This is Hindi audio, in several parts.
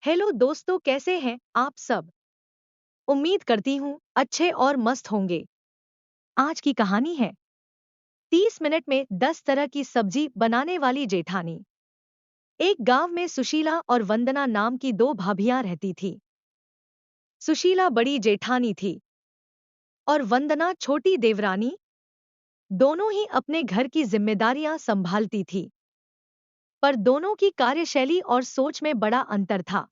हेलो दोस्तों, कैसे हैं आप सब। उम्मीद करती हूँ अच्छे और मस्त होंगे। आज की कहानी है 30 मिनट में 10 तरह की सब्जी बनाने वाली जेठानी। एक गांव में सुशीला और वंदना नाम की दो भाभियां रहती थी। सुशीला बड़ी जेठानी थी और वंदना छोटी देवरानी। दोनों ही अपने घर की जिम्मेदारियां संभालती थी, पर दोनों की कार्यशैली और सोच में बड़ा अंतर था।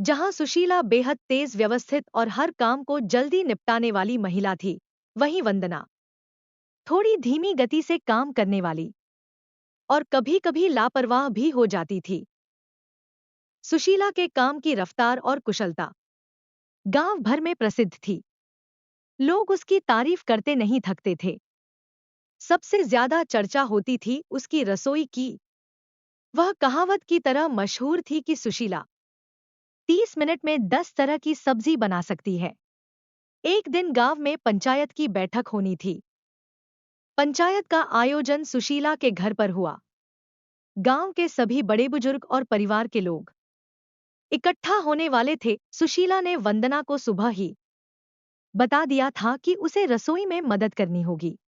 जहां सुशीला बेहद तेज, व्यवस्थित और हर काम को जल्दी निपटाने वाली महिला थी, वहीं वंदना थोड़ी धीमी गति से काम करने वाली और कभी-कभी लापरवाह भी हो जाती थी। सुशीला के काम की रफ्तार और कुशलता गांव भर में प्रसिद्ध थी। लोग उसकी तारीफ करते नहीं थकते थे। सबसे ज्यादा चर्चा होती थी उसकी रसोई की। वह कहावत की तरह मशहूर थी कि सुशीला 30 मिनट में 10 तरह की सब्जी बना सकती है। एक दिन गांव में पंचायत की बैठक होनी थी। पंचायत का आयोजन सुशीला के घर पर हुआ। गांव के सभी बड़े बुजुर्ग और परिवार के लोग इकट्ठा होने वाले थे। सुशीला ने वंदना को सुबह ही बता दिया था कि उसे रसोई में मदद करनी होगी,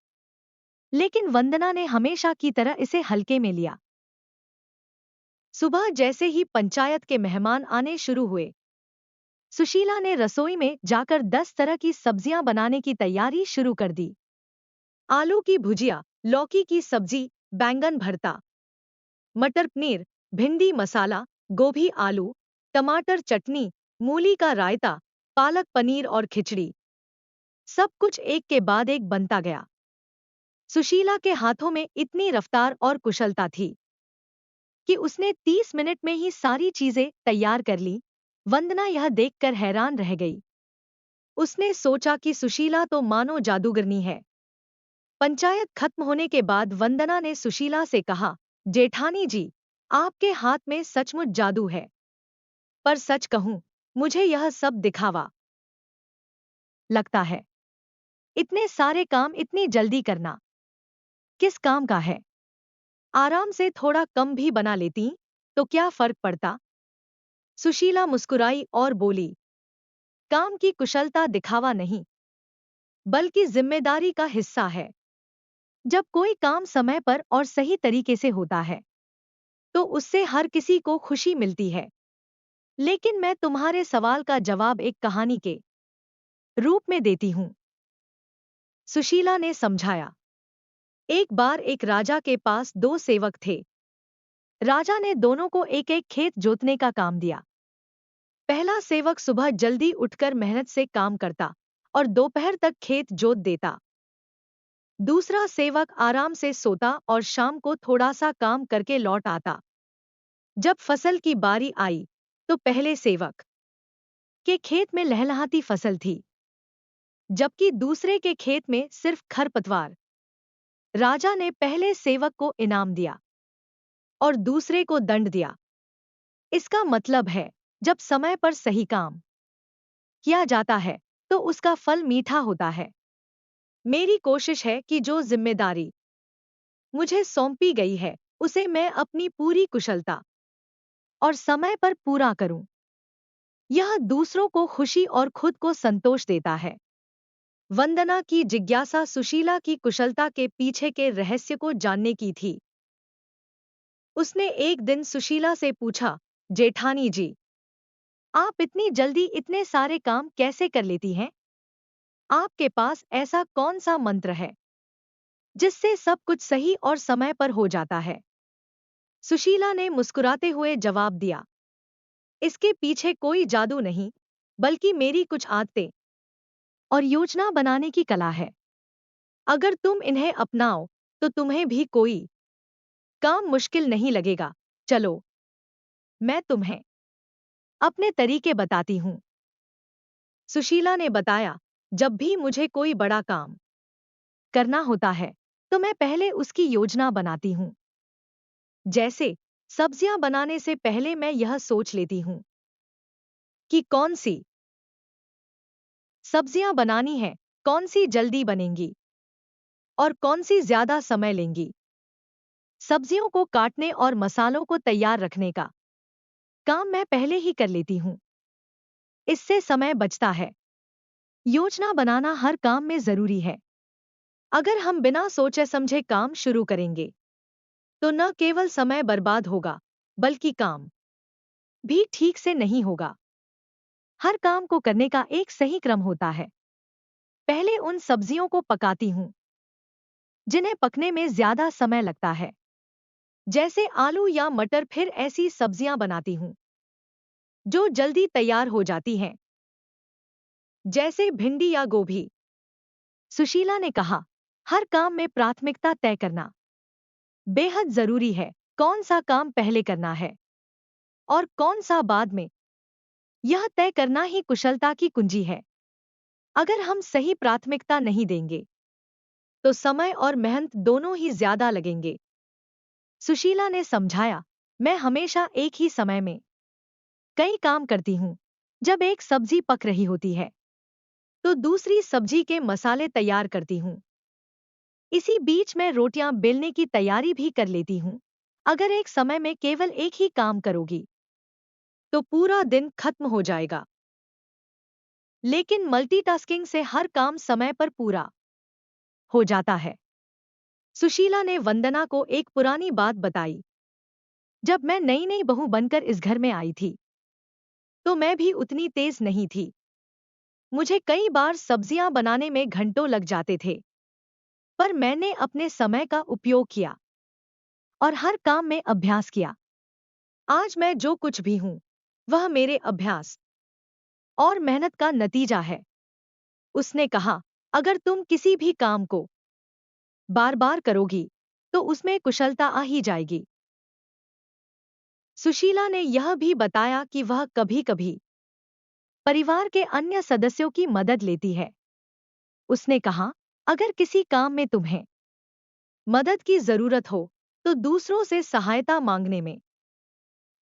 लेकिन वंदना ने हमेशा की तरह इसे हल्के में लिया। सुबह जैसे ही पंचायत के मेहमान आने शुरू हुए, सुशीला ने रसोई में जाकर 10 तरह की सब्जियां बनाने की तैयारी शुरू कर दी। आलू की भुजिया, लौकी की सब्जी, बैंगन भरता, मटर पनीर, भिंडी मसाला, गोभी आलू, टमाटर चटनी, मूली का रायता, पालक पनीर और खिचड़ी। सब कुछ एक के बाद एक बनता गया। सुशीला के हाथों में इतनी रफ्तार और कुशलता थी कि उसने 30 मिनट में ही सारी चीजें तैयार कर ली। वंदना यह देखकर हैरान रह गई। उसने सोचा कि सुशीला तो मानो जादूगरनी है। पंचायत खत्म होने के बाद वंदना ने सुशीला से कहा, जेठानी जी, आपके हाथ में सचमुच जादू है। पर सच कहूं, मुझे यह सब दिखावा लगता है। इतने सारे काम इतनी जल्दी करना किस काम का है। आराम से थोड़ा कम भी बना लेती तो क्या फर्क पड़ता। सुशीला मुस्कुराई और बोली, काम की कुशलता दिखावा नहीं, बल्कि जिम्मेदारी का हिस्सा है। जब कोई काम समय पर और सही तरीके से होता है, तो उससे हर किसी को खुशी मिलती है। लेकिन मैं तुम्हारे सवाल का जवाब एक कहानी के रूप में देती हूं, सुशीला ने समझाया। एक बार एक राजा के पास दो सेवक थे। राजा ने दोनों को एक एक खेत जोतने का काम दिया। पहला सेवक सुबह जल्दी उठकर मेहनत से काम करता और दोपहर तक खेत जोत देता। दूसरा सेवक आराम से सोता और शाम को थोड़ा सा काम करके लौट आता। जब फसल की बारी आई, तो पहले सेवक के खेत में लहलहाती फसल थी, जबकि दूसरे के खेत में सिर्फ खरपतवार। राजा ने पहले सेवक को इनाम दिया और दूसरे को दंड दिया। इसका मतलब है, जब समय पर सही काम किया जाता है, तो उसका फल मीठा होता है। मेरी कोशिश है कि जो जिम्मेदारी मुझे सौंपी गई है, उसे मैं अपनी पूरी कुशलता और समय पर पूरा करूं। यह दूसरों को खुशी और खुद को संतोष देता है। वंदना की जिज्ञासा सुशीला की कुशलता के पीछे के रहस्य को जानने की थी। उसने एक दिन सुशीला से पूछा, जेठानी जी, आप इतनी जल्दी इतने सारे काम कैसे कर लेती हैं? आपके पास ऐसा कौन सा मंत्र है जिससे सब कुछ सही और समय पर हो जाता है? सुशीला ने मुस्कुराते हुए जवाब दिया, इसके पीछे कोई जादू नहीं, बल्कि मेरी कुछ आदतें और योजना बनाने की कला है। अगर तुम इन्हें अपनाओ, तो तुम्हें भी कोई काम मुश्किल नहीं लगेगा। चलो, मैं तुम्हें अपने तरीके बताती हूँ। सुशीला ने बताया, जब भी मुझे कोई बड़ा काम करना होता है, तो मैं पहले उसकी योजना बनाती हूँ। जैसे सब्जियां बनाने से पहले मैं यह सोच लेती हूँ कि कौन सी सब्जियां बनानी है, कौन सी जल्दी बनेंगी और कौन सी ज्यादा समय लेंगी। सब्जियों को काटने और मसालों को तैयार रखने का काम मैं पहले ही कर लेती हूँ। इससे समय बचता है। योजना बनाना हर काम में जरूरी है। अगर हम बिना सोचे समझे काम शुरू करेंगे तो न केवल समय बर्बाद होगा बल्कि काम भी ठीक से नहीं होगा। हर काम को करने का एक सही क्रम होता है। पहले उन सब्जियों को पकाती हूँ जिन्हें पकने में ज्यादा समय लगता है, जैसे आलू या मटर। फिर ऐसी सब्जियां बनाती हूँ जो जल्दी तैयार हो जाती हैं, जैसे भिंडी या गोभी। सुशीला ने कहा, हर काम में प्राथमिकता तय करना बेहद जरूरी है। कौन सा काम पहले करना है और कौन सा बाद में, यह तय करना ही कुशलता की कुंजी है। अगर हम सही प्राथमिकता नहीं देंगे तो समय और मेहनत दोनों ही ज्यादा लगेंगे। सुशीला ने समझाया, मैं हमेशा एक ही समय में कई काम करती हूँ। जब एक सब्जी पक रही होती है तो दूसरी सब्जी के मसाले तैयार करती हूँ। इसी बीच मैं रोटियां बेलने की तैयारी भी कर लेती हूँ। अगर एक समय में केवल एक ही काम करोगी तो पूरा दिन खत्म हो जाएगा। लेकिन मल्टीटास्किंग से हर काम समय पर पूरा हो जाता है। सुशीला ने वंदना को एक पुरानी बात बताई। जब मैं नई नई बहू बनकर इस घर में आई थी तो मैं भी उतनी तेज नहीं थी। मुझे कई बार सब्जियां बनाने में घंटों लग जाते थे, पर मैंने अपने समय का उपयोग किया और हर काम में अभ्यास किया। आज मैं जो कुछ भी हूं वह मेरे अभ्यास और मेहनत का नतीजा है। उसने कहा, अगर तुम किसी भी काम को बार बार करोगी तो उसमें कुशलता आ ही जाएगी। सुशीला ने यह भी बताया कि वह कभी कभी परिवार के अन्य सदस्यों की मदद लेती है। उसने कहा, अगर किसी काम में तुम्हें मदद की जरूरत हो तो दूसरों से सहायता मांगने में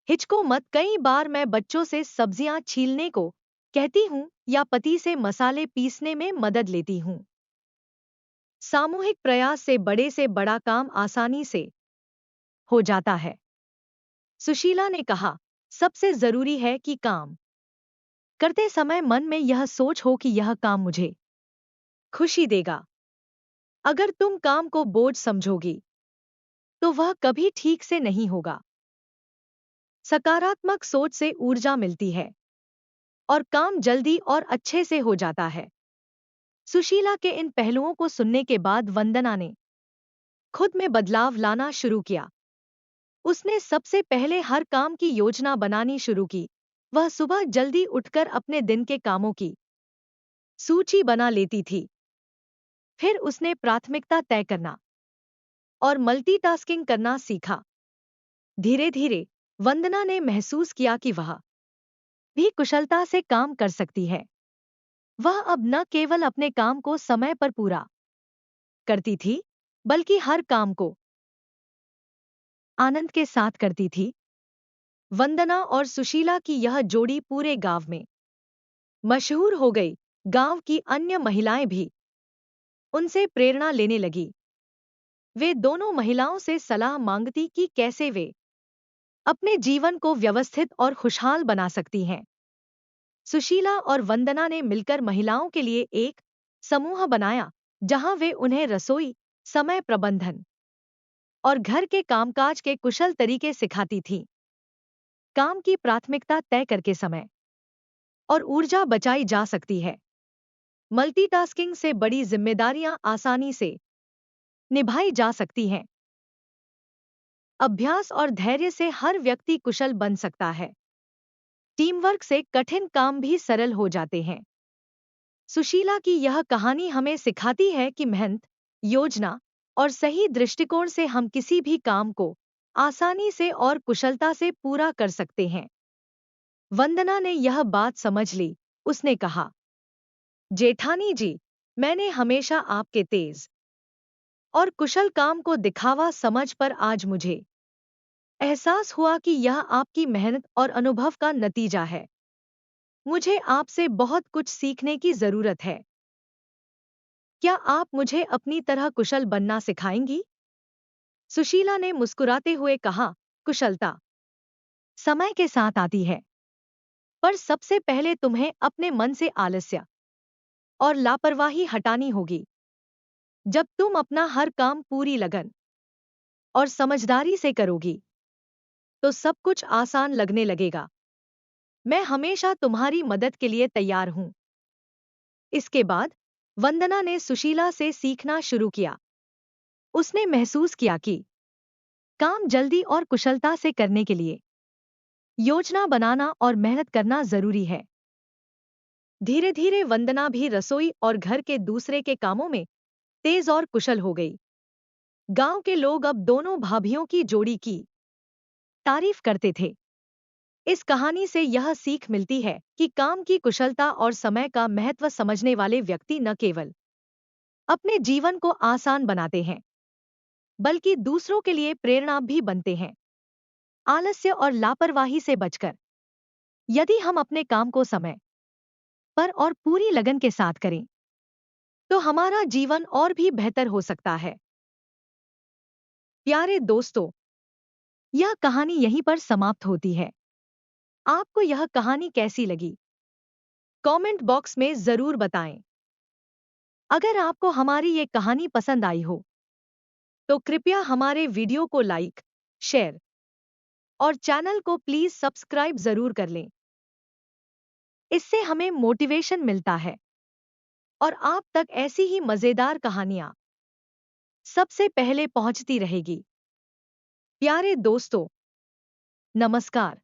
हिचको मत। कई बार मैं बच्चों से सब्जियां छीलने को कहती हूँ या पति से मसाले पीसने में मदद लेती हूँ। सामूहिक प्रयास से बड़ा काम आसानी से हो जाता है। सुशीला ने कहा, सबसे जरूरी है कि काम करते समय मन में यह सोच हो कि यह काम मुझे खुशी देगा। अगर तुम काम को बोझ समझोगी तो वह कभी ठीक से नहीं होगा। सकारात्मक सोच से ऊर्जा मिलती है और काम जल्दी और अच्छे से हो जाता है। सुशीला के इन पहलुओं को सुनने के बाद वंदना ने खुद में बदलाव लाना शुरू किया। उसने सबसे पहले हर काम की योजना बनानी शुरू की। वह सुबह जल्दी उठकर अपने दिन के कामों की सूची बना लेती थी। फिर उसने प्राथमिकता तय करना और मल्टीटास्किंग करना सीखा। धीरे धीरे वंदना ने महसूस किया कि वह भी कुशलता से काम कर सकती है। वह अब न केवल अपने काम को समय पर पूरा करती थी बल्कि हर काम को आनंद के साथ करती थी। वंदना और सुशीला की यह जोड़ी पूरे गांव में मशहूर हो गई। गांव की अन्य महिलाएं भी उनसे प्रेरणा लेने लगी। वे दोनों महिलाओं से सलाह मांगती कि कैसे वे अपने जीवन को व्यवस्थित और खुशहाल बना सकती हैं। सुशीला और वंदना ने मिलकर महिलाओं के लिए एक समूह बनाया जहां वे उन्हें रसोई, समय प्रबंधन और घर के कामकाज के कुशल तरीके सिखाती थीं। काम की प्राथमिकता तय करके समय और ऊर्जा बचाई जा सकती है। मल्टीटास्किंग से बड़ी जिम्मेदारियां आसानी से निभाई जा सकती हैं। अभ्यास और धैर्य से हर व्यक्ति कुशल बन सकता है। टीम वर्क से कठिन काम भी सरल हो जाते हैं। सुशीला की यह कहानी हमें सिखाती है कि मेहनत, योजना और सही दृष्टिकोण से हम किसी भी काम को आसानी से और कुशलता से पूरा कर सकते हैं। वंदना ने यह बात समझ ली। उसने कहा, जेठानी जी, मैंने हमेशा आपके तेज और कुशल काम को दिखावा समझ पर आज मुझे एहसास हुआ कि यह आपकी मेहनत और अनुभव का नतीजा है। मुझे आपसे बहुत कुछ सीखने की जरूरत है। क्या आप मुझे अपनी तरह कुशल बनना सिखाएंगी? सुशीला ने मुस्कुराते हुए कहा, कुशलता समय के साथ आती है, पर सबसे पहले तुम्हें अपने मन से आलस्य और लापरवाही हटानी होगी। जब तुम अपना हर काम पूरी लगन और समझदारी से करोगी, तो सब कुछ आसान लगने लगेगा। मैं हमेशा तुम्हारी मदद के लिए तैयार हूं। इसके बाद वंदना ने सुशीला से सीखना शुरू किया। उसने महसूस किया कि काम जल्दी और कुशलता से करने के लिए योजना बनाना और मेहनत करना जरूरी है। धीरे धीरे वंदना भी रसोई और घर के दूसरे के कामों में तेज और कुशल हो गई। गांव के लोग अब दोनों भाभियों की जोड़ी की तारीफ करते थे। इस कहानी से यह सीख मिलती है कि काम की कुशलता और समय का महत्व समझने वाले व्यक्ति न केवल अपने जीवन को आसान बनाते हैं, बल्कि दूसरों के लिए प्रेरणा भी बनते हैं। आलस्य और लापरवाही से बचकर यदि हम अपने काम को समय पर और पूरी लगन के साथ करें, तो हमारा जीवन और भी बेहतर हो सकता है। प्यारे दोस्तों, यह कहानी यहीं पर समाप्त होती है। आपको यह कहानी कैसी लगी? कमेंट बॉक्स में जरूर बताएं। अगर आपको हमारी ये कहानी पसंद आई हो, तो कृपया हमारे वीडियो को लाइक, शेयर और चैनल को प्लीज सब्सक्राइब जरूर कर लें। इससे हमें मोटिवेशन मिलता है और आप तक ऐसी ही मजेदार कहानियां सबसे पहले पहुंचती रहेगी। प्यारे दोस्तों, नमस्कार।